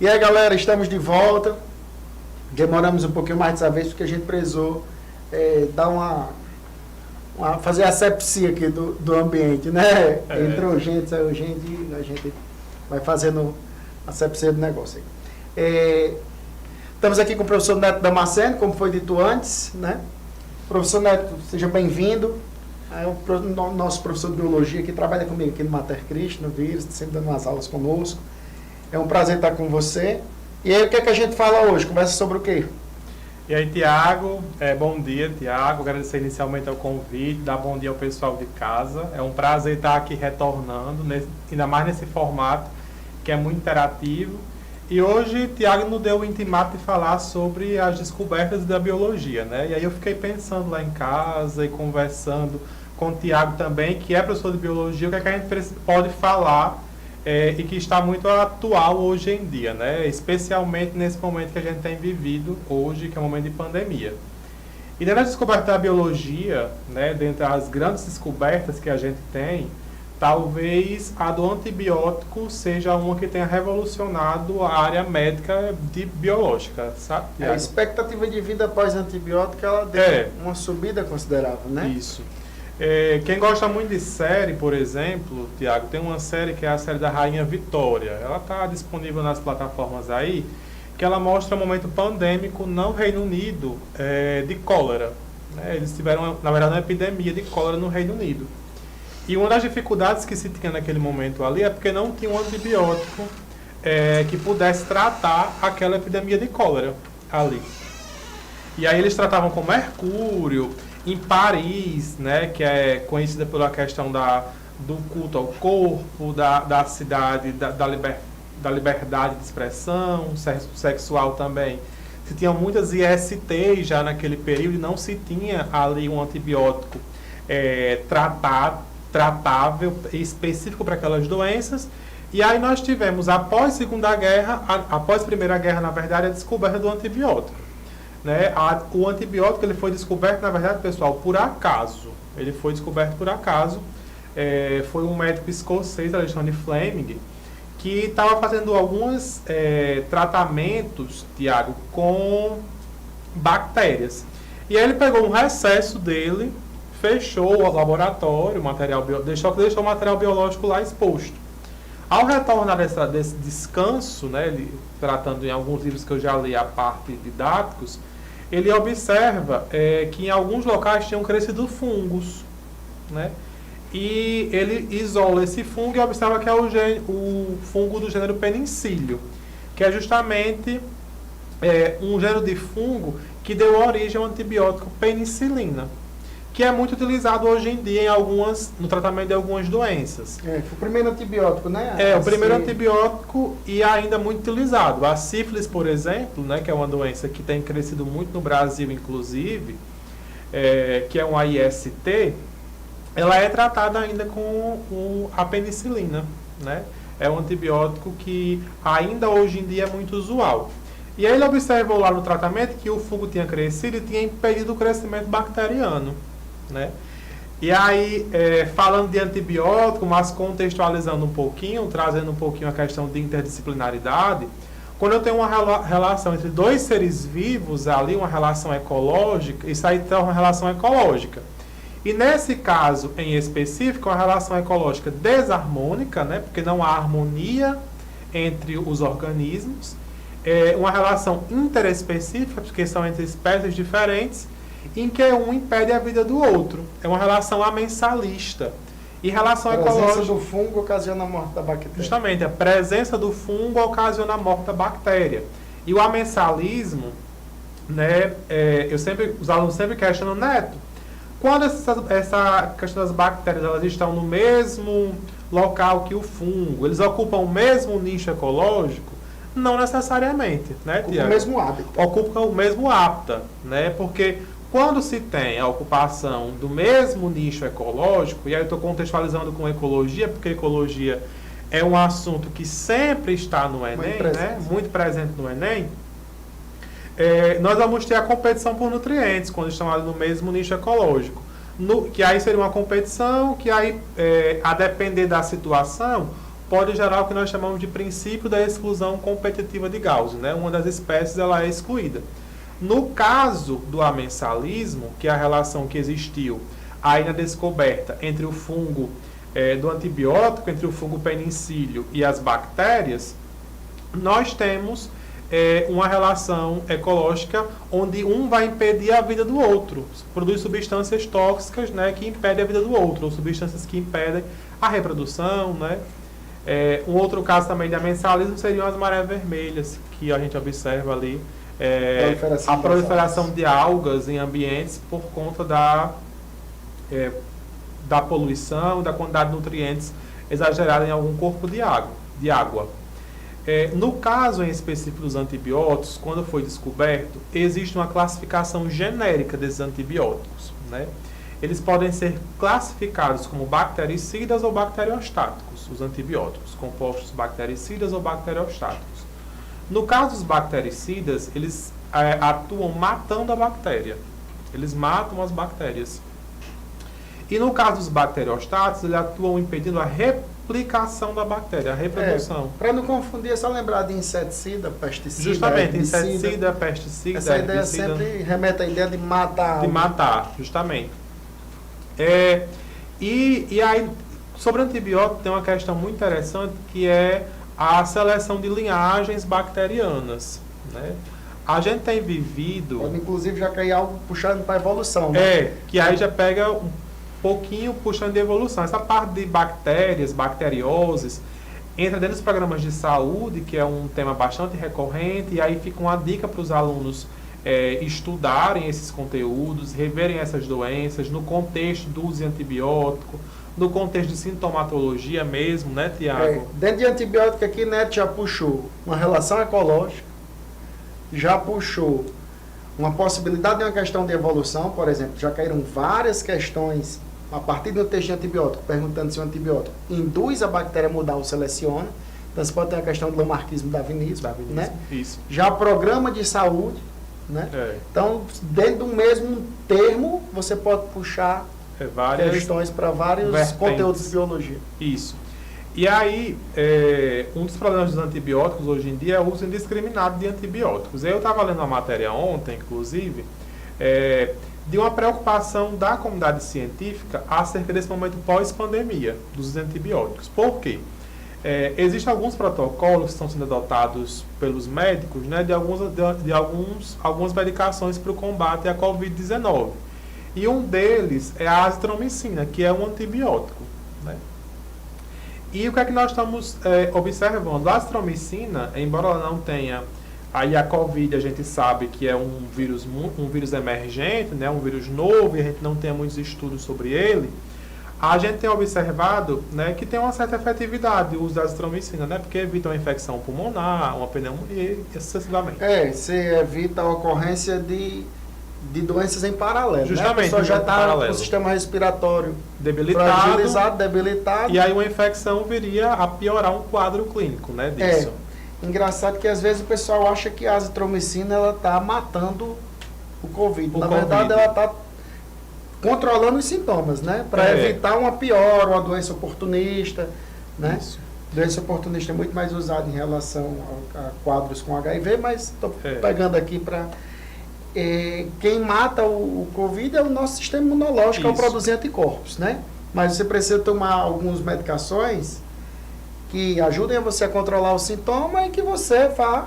E aí, galera, estamos de volta. Demoramos um pouquinho mais dessa vez porque a gente precisou dar fazer a asepsia aqui do ambiente, né? Entrou gente, saiu gente e a gente vai fazendo a asepsia do negócio aí. Estamos aqui com o professor Neto Damasceno, como foi dito antes, né? Professor Neto, seja bem-vindo. É o nosso professor de biologia que trabalha comigo aqui no Mater Christi, no Vírus, sempre dando umas aulas conosco. É um prazer estar com você. E aí, o que é que a gente fala hoje? Conversa sobre o quê? E aí, Tiago, bom dia, Tiago. Agradecer inicialmente ao convite, dar bom dia ao pessoal de casa. É um prazer estar aqui retornando, ainda mais nesse formato que é muito interativo. E hoje, Tiago nos deu o intimato de falar sobre as descobertas da biologia, né? E aí eu fiquei pensando lá em casa e conversando com o Tiago também, que é professor de biologia, o que é que a gente pode falar e que está muito atual hoje em dia, né? Especialmente nesse momento que a gente tem vivido hoje, que é um momento de pandemia. E dentro da descoberta da biologia, né, dentre as grandes descobertas que a gente tem, talvez a do antibiótico seja uma que tenha revolucionado a área médica biológica, sabe? A expectativa de vida após antibiótico, ela deu uma subida considerável, né? Isso. Quem gosta muito de série, por exemplo, Tiago, tem uma série que é a série da Rainha Vitória. Ela está disponível nas plataformas aí, que ela mostra um momento pandêmico no Reino Unido de cólera. Né? Eles tiveram, na verdade, uma epidemia de cólera no Reino Unido. E uma das dificuldades que se tinha naquele momento ali é porque não tinha um antibiótico que pudesse tratar aquela epidemia de cólera ali. E aí eles tratavam com mercúrio. Em Paris, né, que é conhecida pela questão do culto ao corpo, da cidade, da liberdade de expressão, sexual também. Se tinha muitas ISTs já naquele período e não se tinha ali um antibiótico tratável, específico para aquelas doenças. E aí nós tivemos, após a Primeira Guerra, na verdade, a descoberta do antibiótico. Né? O antibiótico ele foi descoberto, na verdade, pessoal, por acaso. Ele foi descoberto por acaso. Foi um médico escocês, Alexander Fleming, que estava fazendo alguns tratamentos, Tiago, com bactérias. E aí ele pegou um recesso dele, fechou o laboratório, deixou o material biológico lá exposto. Ao retornar desse descanso, né, ele, tratando em alguns livros que eu já li a parte didáticos, ele observa que em alguns locais tinham crescido fungos, né? E ele isola esse fungo e observa que é o fungo do gênero Penicillium, que é justamente um gênero de fungo que deu origem ao antibiótico penicilina, que é muito utilizado hoje em dia no tratamento de algumas doenças. Foi o primeiro antibiótico, né? O primeiro antibiótico e ainda muito utilizado. A sífilis, por exemplo, né, que é uma doença que tem crescido muito no Brasil, inclusive, que é uma IST, ela é tratada ainda com a penicilina, né? É um antibiótico que ainda hoje em dia é muito usual. E aí ele observou lá no tratamento que o fungo tinha crescido e tinha impedido o crescimento bacteriano. Né? E aí, falando de antibiótico, mas contextualizando um pouquinho, trazendo um pouquinho a questão de interdisciplinaridade, quando eu tenho uma relação entre dois seres vivos ali, uma relação ecológica, isso aí tem uma relação ecológica. E nesse caso em específico, uma relação ecológica desarmônica, né? Porque não há harmonia entre os organismos, uma relação interespecífica, porque são entre espécies diferentes, em que um impede a vida do outro. É uma relação amensalista. E relação ecológica... A presença do fungo ocasiona a morte da bactéria. Justamente, a presença do fungo ocasiona a morte da bactéria. E o amensalismo, né, os alunos sempre questionam, Neto, quando essa questão das bactérias elas estão no mesmo local que o fungo, eles ocupam o mesmo nicho ecológico? Não necessariamente, né, Tiago? Ocupam o mesmo hábito. Ocupam o mesmo hábitat, né, porque quando se tem a ocupação do mesmo nicho ecológico, e aí eu estou contextualizando com ecologia, porque ecologia é um assunto que sempre está no Enem, muito presente no Enem, nós vamos ter a competição por nutrientes, quando estão ali no mesmo nicho ecológico. Que aí seria uma competição que aí, a depender da situação, pode gerar o que nós chamamos de princípio da exclusão competitiva de Gauss, né? Uma das espécies ela é excluída. No caso do amensalismo, que é a relação que existiu aí na descoberta entre o fungo do antibiótico, entre o fungo penicílio e as bactérias, nós temos uma relação ecológica onde um vai impedir a vida do outro, produz substâncias tóxicas, né, que impedem a vida do outro, ou substâncias que impedem a reprodução, né. Um outro caso também de amensalismo seriam as marés vermelhas, que a gente observa ali, a proliferação de algas em ambientes por conta da poluição, da quantidade de nutrientes exagerada em algum corpo de água. No caso em específico dos antibióticos, quando foi descoberto, existe uma classificação genérica desses antibióticos, né? Eles podem ser classificados como bactericidas ou bacteriostáticos, os antibióticos, compostos bactericidas ou bacteriostáticos. No caso dos bactericidas, eles atuam matando a bactéria, eles matam as bactérias. E no caso dos bacteriostáticos, eles atuam impedindo a replicação da bactéria, a reprodução. Para não confundir, é só lembrar de inseticida, pesticida. Justamente, herbicida. inseticida, pesticida, essa ideia herbicida, sempre remete à ideia de matar. De matar, justamente. E aí, sobre antibiótico, tem uma questão muito interessante que é a seleção de linhagens bacterianas, né? A gente tem vivido... Pode, inclusive, já cair algo puxando para a evolução, né? Que aí já pega um pouquinho puxando de evolução. Essa parte de bactérias, bacterioses, entra dentro dos programas de saúde, que é um tema bastante recorrente, e aí fica uma dica para os alunos estudarem esses conteúdos, reverem essas doenças, no contexto do uso de antibiótico, no contexto de sintomatologia mesmo, né, Tiago? Dentro de antibiótico aqui, Neto já puxou uma relação ecológica, já puxou uma possibilidade de uma questão de evolução, por exemplo, já caíram várias questões a partir do texto de antibiótico, perguntando se o antibiótico induz a bactéria a mudar ou seleciona. Então, você pode ter a questão do lamarquismo darwinismo, né? Isso. Já programa de saúde, né? Então, dentro do mesmo termo, você pode puxar várias questões para vários vertentes. Conteúdos de biologia. Isso. E aí, um dos problemas dos antibióticos hoje em dia é o uso indiscriminado de antibióticos. Eu estava lendo uma matéria ontem, inclusive, de uma preocupação da comunidade científica acerca desse momento pós-pandemia dos antibióticos. Por quê? Existem alguns protocolos que estão sendo adotados pelos médicos, né, de algumas medicações para o combate à Covid-19. E um deles é a azitromicina, que é um antibiótico, né? E o que é que nós estamos observando? A azitromicina, embora ela não tenha... Aí a Covid a gente sabe que é um vírus emergente, né, um vírus novo, e a gente não tem muitos estudos sobre ele. A gente tem observado, né, que tem uma certa efetividade o uso da azitromicina, né, porque evita uma infecção pulmonar, uma pneumonia e excessivamente. Você evita a ocorrência de doenças em paralelo. Justamente. Né? A pessoa já está com o sistema respiratório fragilizado, debilitado. E aí uma infecção viria a piorar um quadro clínico, né, disso. Engraçado que às vezes o pessoal acha que a azitromicina ela está matando o Covid. Na verdade, ela está controlando os sintomas, né? Para evitar uma pior, uma doença oportunista, né? Isso. Doença oportunista é muito mais usada em relação a quadros com HIV, mas estou pegando aqui para... quem mata o Covid é o nosso sistema imunológico, ao produzir anticorpos, né? Mas você precisa tomar algumas medicações que ajudem você a controlar o sintoma e que você vá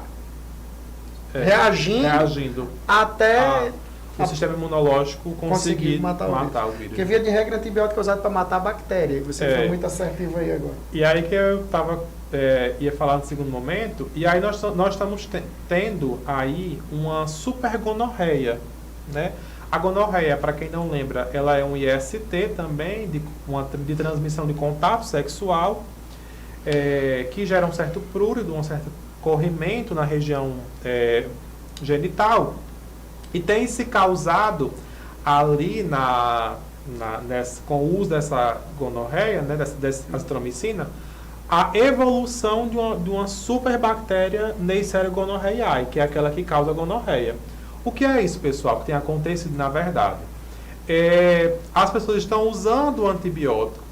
reagindo até o sistema imunológico conseguir matar o vírus. Porque via de regra antibiótico é usado para matar a bactéria. Você foi muito assertivo aí agora. E aí que eu ia falar no segundo momento, e aí nós estamos tendo aí uma supergonorreia, né? A gonorreia, para quem não lembra, ela é um IST também, de transmissão de contato sexual, que gera um certo prurido, um certo corrimento na região genital, e tem se causado ali com o uso dessa gonorreia, né, dessa azitromicina, a evolução de uma superbactéria Neisseria gonorreiae, que é aquela que causa a gonorreia. O que é isso, pessoal, que tem acontecido na verdade? As pessoas estão usando o antibiótico.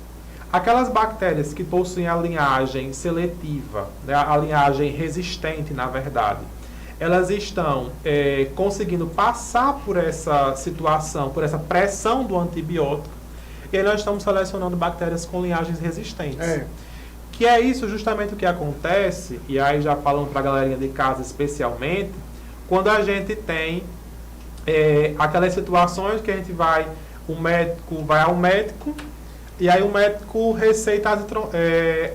Aquelas bactérias que possuem a linhagem seletiva, né, a linhagem resistente, na verdade, elas estão conseguindo passar por essa situação, por essa pressão do antibiótico, e aí nós estamos selecionando bactérias com linhagens resistentes. Que é isso justamente o que acontece, e aí já falando para a galerinha de casa especialmente, quando a gente tem aquelas situações que a gente o médico vai ao médico, e aí o médico receita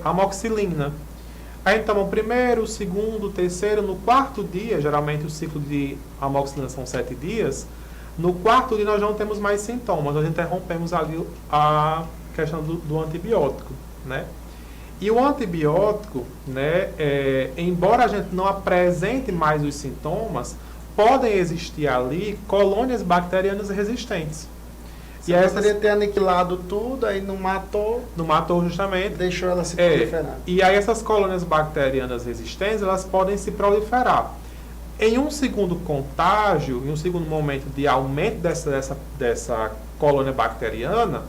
amoxicilina. Aí então, o primeiro, o segundo, o terceiro, no quarto dia, geralmente o ciclo de amoxicilina são 7 dias, no quarto dia nós não temos mais sintomas, nós interrompemos ali a questão do antibiótico, né? E o antibiótico, né, embora a gente não apresente mais os sintomas, podem existir ali colônias bacterianas resistentes. Você poderia ter aniquilado tudo, aí não matou. Não matou justamente. Deixou ela se proliferar. E aí essas colônias bacterianas resistentes, elas podem se proliferar. Em um segundo contágio, em um segundo momento de aumento dessa colônia bacteriana,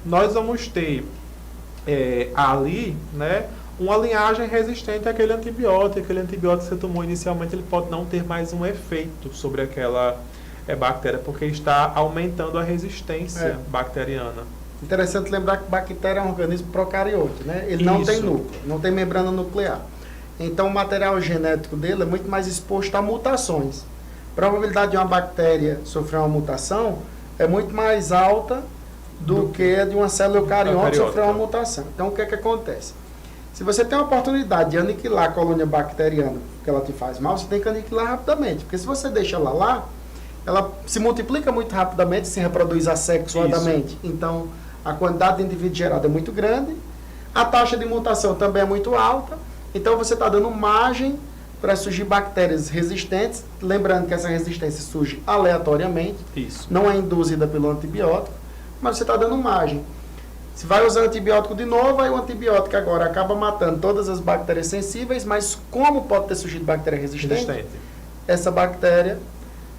nós vamos ter ali, né, uma linhagem resistente àquele antibiótico. Aquele antibiótico que você tomou inicialmente, ele pode não ter mais um efeito sobre aquela bactéria, porque está aumentando a resistência bacteriana. Interessante lembrar que bactéria é um organismo procariote, né? Ele não tem núcleo, não tem membrana nuclear. Então, o material genético dele é muito mais exposto a mutações. A probabilidade de uma bactéria sofrer uma mutação é muito mais alta do que a de uma célula eucariota sofrer uma mutação. Então, o que é que acontece? Se você tem a oportunidade de aniquilar a colônia bacteriana, que ela te faz mal, você tem que aniquilar rapidamente. Porque se você deixa ela lá, ela se multiplica muito rapidamente, se reproduz assexuadamente. Então, a quantidade de indivíduos gerado é muito grande, a taxa de mutação também é muito alta, então você está dando margem para surgir bactérias resistentes, lembrando que essa resistência surge aleatoriamente, não é induzida pelo antibiótico, mas você está dando margem. Se vai usar antibiótico de novo, aí o antibiótico agora acaba matando todas as bactérias sensíveis, mas como pode ter surgido bactéria resistente? Essa bactéria,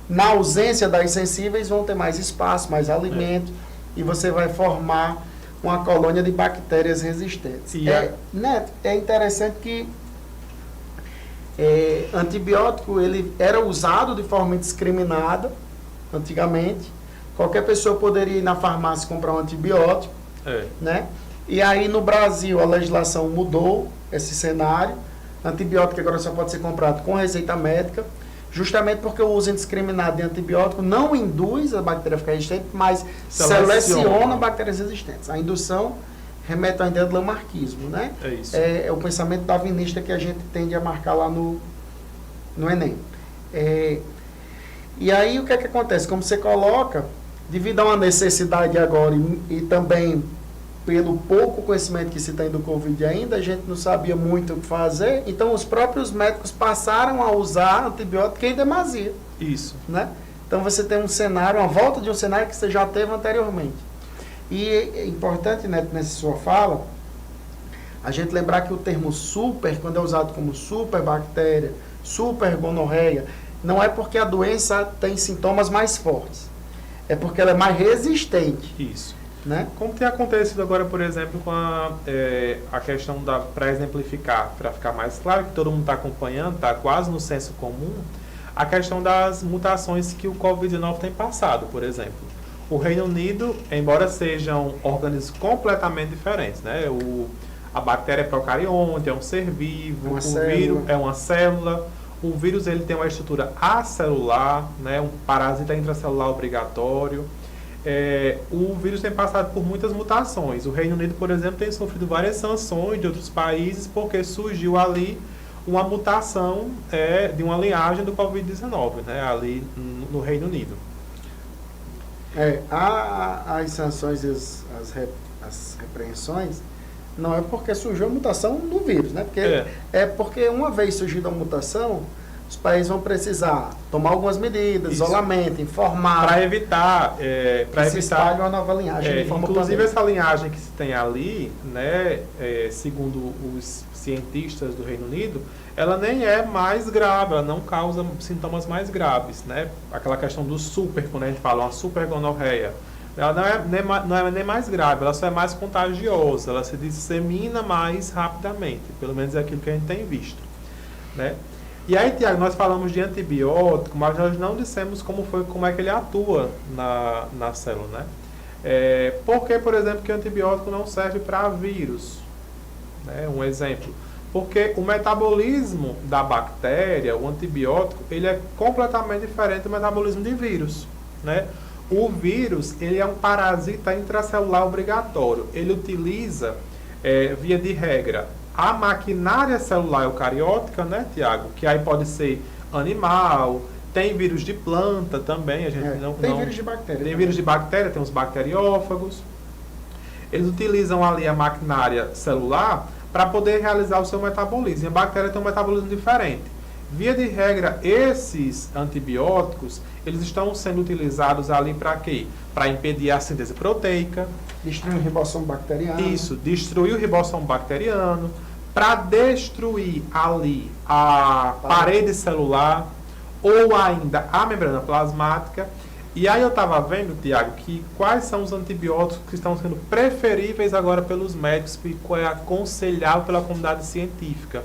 na ausência das sensíveis, vão ter mais espaço, mais alimento, e você vai formar uma colônia de bactérias resistentes. É interessante que antibiótico ele era usado de forma indiscriminada antigamente. Qualquer pessoa poderia ir na farmácia comprar um antibiótico, né? E aí no Brasil a legislação mudou esse cenário. Antibiótico agora só pode ser comprado com receita médica, justamente porque o uso indiscriminado de antibiótico não induz a bactéria a ficar resistente, mas seleciona bactérias resistentes. A indução remete à ideia do lamarquismo, né? É o pensamento darwinista que a gente tende a marcar lá no Enem. E aí o que é que acontece? Como você coloca, devido a uma necessidade agora e também pelo pouco conhecimento que se tem do Covid ainda, a gente não sabia muito o que fazer, então os próprios médicos passaram a usar antibiótico em demasia. Né? Então você tem um cenário, uma volta de um cenário que você já teve anteriormente. E é importante, né, nessa sua fala, a gente lembrar que o termo super, quando é usado como superbactéria, supergonorreia, não é porque a doença tem sintomas mais fortes, é porque ela é mais resistente. Né? Como tem acontecido agora, por exemplo, com a questão para exemplificar, para ficar mais claro que todo mundo está acompanhando, está quase no senso comum, a questão das mutações que o Covid-19 tem passado, por exemplo. O Reino Unido, embora sejam organismos completamente diferentes, né? A bactéria é procarionte, é um ser vivo, vírus é uma célula, o vírus ele tem uma estrutura acelular, né? Um parasita intracelular obrigatório. O vírus tem passado por muitas mutações. O Reino Unido, por exemplo, tem sofrido várias sanções de outros países porque surgiu ali uma mutação de uma linhagem do Covid-19, né, ali no Reino Unido. As sanções e as repreensões não é porque surgiu a mutação no vírus, né? Porque uma vez surgida a mutação, os países vão precisar tomar algumas medidas, isolamento, informar. Para evitar. Uma nova linhagem. Inclusive, essa linhagem que se tem ali, né, segundo os cientistas do Reino Unido, ela nem é mais grave, ela não causa sintomas mais graves, né? Aquela questão do super, quando a gente fala uma supergonorreia, Ela não é nem mais grave, ela só é mais contagiosa, ela se dissemina mais rapidamente, pelo menos é aquilo que a gente tem visto, né? E aí, Tiago, nós falamos de antibiótico, mas nós não dissemos como é que ele atua na célula, né? Por que, por exemplo, que o antibiótico não serve para vírus? Né? Um exemplo. Porque o metabolismo da bactéria, o antibiótico, ele é completamente diferente do metabolismo de vírus, né? O vírus, ele é um parasita intracelular obrigatório. Ele utiliza, via de regra, a maquinária celular eucariótica, né, Tiago? Que aí pode ser animal, tem vírus de planta também. Tem vírus de bactéria. Tem vírus de bactéria, tem os bacteriófagos. Eles utilizam ali a maquinária celular para poder realizar o seu metabolismo. E a bactéria tem um metabolismo diferente. Via de regra, esses antibióticos, eles estão sendo utilizados ali para quê? Para impedir a síntese proteica. Destruir o ribossomo bacteriano. Isso, destruir o ribossomo bacteriano, para destruir ali a parede celular ou ainda a membrana plasmática. E aí eu estava vendo, Tiago, que quais são os antibióticos que estão sendo preferíveis agora pelos médicos e qual é aconselhável pela comunidade científica.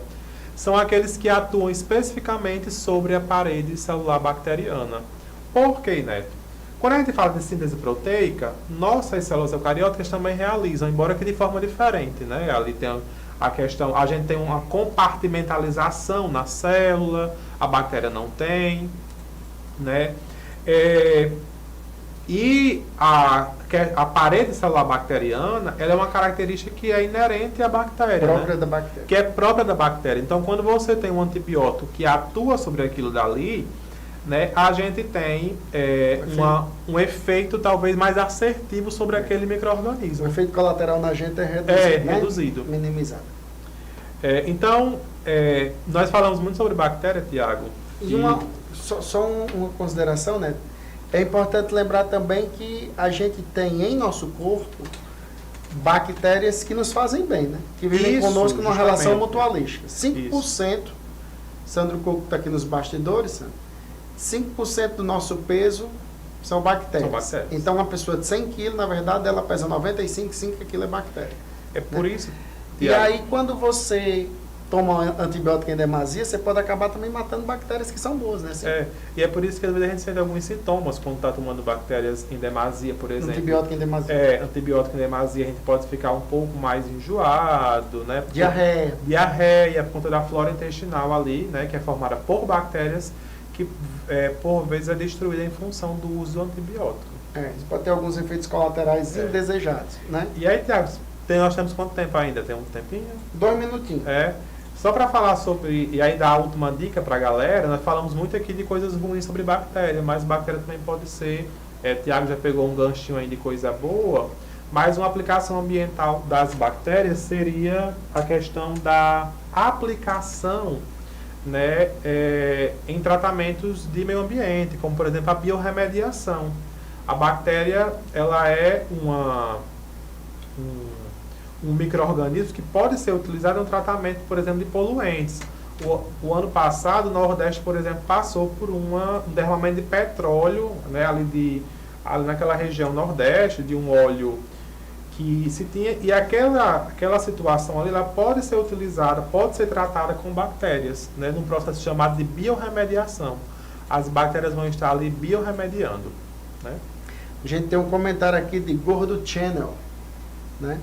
São aqueles que atuam especificamente sobre a parede celular bacteriana. Por quê, Neto? Quando a gente fala de síntese proteica, nossas células eucarióticas também realizam, embora que de forma diferente, né? Ali tem a questão, a gente tem uma compartimentalização na célula, a bactéria não tem, né? E a parede celular bacteriana, ela é uma característica que é inerente à bactéria, Própria né? da bactéria. Que é própria da bactéria. Então, quando você tem um antibiótico que atua sobre aquilo dali, né, a gente tem um efeito talvez mais assertivo sobre aquele micro-organismo. O efeito colateral na gente é reduzido. Né? Reduzido. Minimizado. Então, nós falamos muito sobre bactéria, Tiago. E só uma consideração, né? É importante lembrar também que a gente tem em nosso corpo bactérias que nos fazem bem, né? Que vivem conosco numa relação mutualística. 5%, Sandro Coco está aqui nos bastidores, Sandro, 5% do nosso peso são bactérias. Então, uma pessoa de 100 kg, na verdade, ela pesa 95, 5 kg é bactéria. É por isso. E aí, quando você toma antibiótico em demasia, você pode acabar também matando bactérias que são boas, né? E é por isso que às vezes a gente sente alguns sintomas quando está tomando bactérias em demasia, por exemplo. Antibiótico em demasia. Antibiótico em demasia, a gente pode ficar um pouco mais enjoado, né? Diarreia, por conta da flora intestinal ali, né? Que é formada por bactérias que, por vezes, é destruída em função do uso do antibiótico. Isso pode ter alguns efeitos colaterais indesejados, né? E aí, Tiago, nós temos quanto tempo ainda? Tem um tempinho? 2 minutinhos. Só para falar sobre, e aí dar a última dica para a galera, nós falamos muito aqui de coisas ruins sobre bactéria, mas bactéria também pode ser, Tiago já pegou um ganchinho aí de coisa boa, mas uma aplicação ambiental das bactérias seria a questão da aplicação, né, em tratamentos de meio ambiente, como por exemplo a biorremediação. A bactéria, ela é um micro-organismo que pode ser utilizado no tratamento, por exemplo, de poluentes. O ano passado, o Nordeste, por exemplo, passou por um derramamento de petróleo, né, ali naquela região Nordeste, de um óleo que se tinha, e aquela situação ali, ela pode ser utilizada, pode ser tratada com bactérias, né, num processo chamado de biorremediação. As bactérias vão estar ali biorremediando, né? A gente tem um comentário aqui de Gordo Channel, né?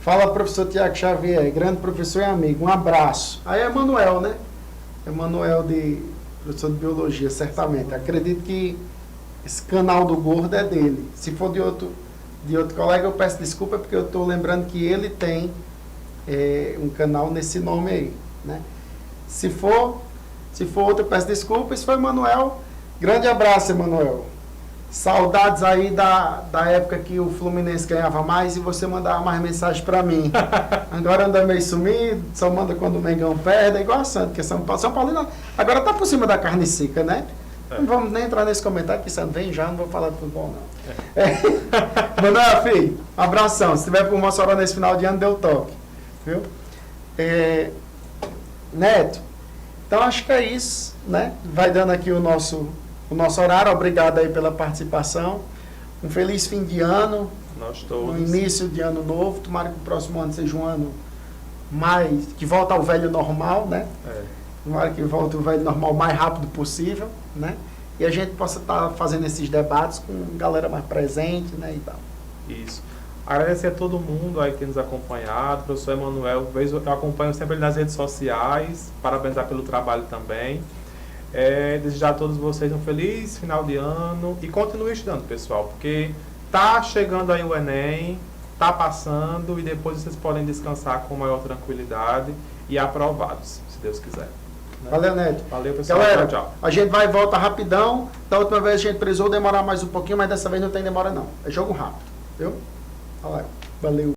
Fala, professor Tiago Xavier, grande professor e amigo, um abraço. Aí é Emanuel, né? Emanuel, professor de biologia, certamente. Acredito que esse canal do Gordo é dele. Se for de outro colega, eu peço desculpa, porque eu estou lembrando que ele tem um canal nesse nome aí, né? Se for outro, eu peço desculpa. Isso foi Emanuel. Grande abraço, Emanuel. Saudades aí da época que o Fluminense ganhava mais e você mandava mais mensagem para mim. Agora anda meio sumido, só manda quando o Mengão perde, é igual a Santos, que São Paulo agora tá por cima da carne seca, né? Não vamos nem entrar nesse comentário, que Santos vem já, não vou falar de futebol não. Manuel, filho, um abração. Se tiver por Mossoró nesse final de ano, deu toque. Viu? Neto, então acho que é isso, né? Vai dando aqui o nosso horário. Obrigado aí pela participação. Um feliz fim de ano, Nós no todos. início de ano novo. Tomara que o próximo ano seja um ano mais... que volta ao velho normal, né? É. Tomara que volte ao velho normal o mais rápido possível, né? E a gente possa estar fazendo esses debates com galera mais presente, né, e tal. Isso. Agradecer a todo mundo aí que tem nos acompanhado. Professor Emanuel, eu acompanho sempre ele nas redes sociais. Parabenizar pelo trabalho também. Desejar a todos vocês um feliz final de ano. E continue estudando, pessoal, porque tá chegando aí o Enem, tá passando, e depois vocês podem descansar com maior tranquilidade e aprovados, se Deus quiser. Né? Valeu, Neto. Valeu, pessoal. Galera, Tchau, tchau. a gente vai e volta rapidão. Da última vez a gente precisou demorar mais um pouquinho, mas dessa vez não tem demora não. É jogo rápido, viu? Valeu.